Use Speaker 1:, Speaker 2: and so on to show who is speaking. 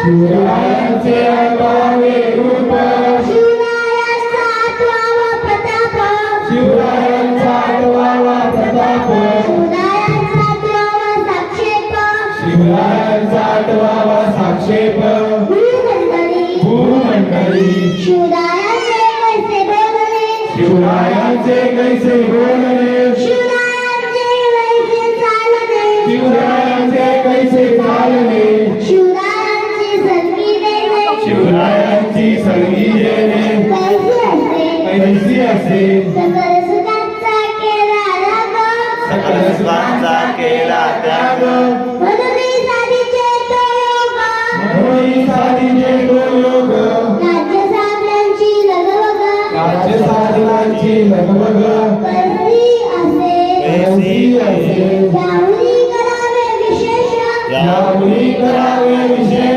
Speaker 1: शिवरायांचे आगावे रूप
Speaker 2: शिवरायांचा आठवावा प्रताप
Speaker 1: शिवरायांचा आठवावा प्रताप
Speaker 2: शिवरायांचा आठवावा साक्षेप
Speaker 1: शिवरायांचा आठवावा साक्षेप भूमंडळी
Speaker 2: शिवरायांचे कैसे बोलणे
Speaker 1: शिवरायांचे कैसे बोलणे
Speaker 2: शिवरायांचे कैसे चालणे
Speaker 1: शिवरायांचे कैसे चालणे
Speaker 2: शिवरायांची संगी देणे
Speaker 1: शिवरायांची संगी देणे
Speaker 2: कैसी असते
Speaker 1: कैसी असे
Speaker 2: सकल सुखांचा केला त्याग
Speaker 1: सकल स्वांचा केला त्याग
Speaker 2: म्हणून साधीचे तो योग
Speaker 1: म्हणून साधीचे तो योग
Speaker 2: राज्य साधनांची लगबग
Speaker 1: राज्य साधनांची लगबग
Speaker 2: कैसी असे
Speaker 1: त्यामुळे करावे विशेष
Speaker 2: यामुळे करावे विशेष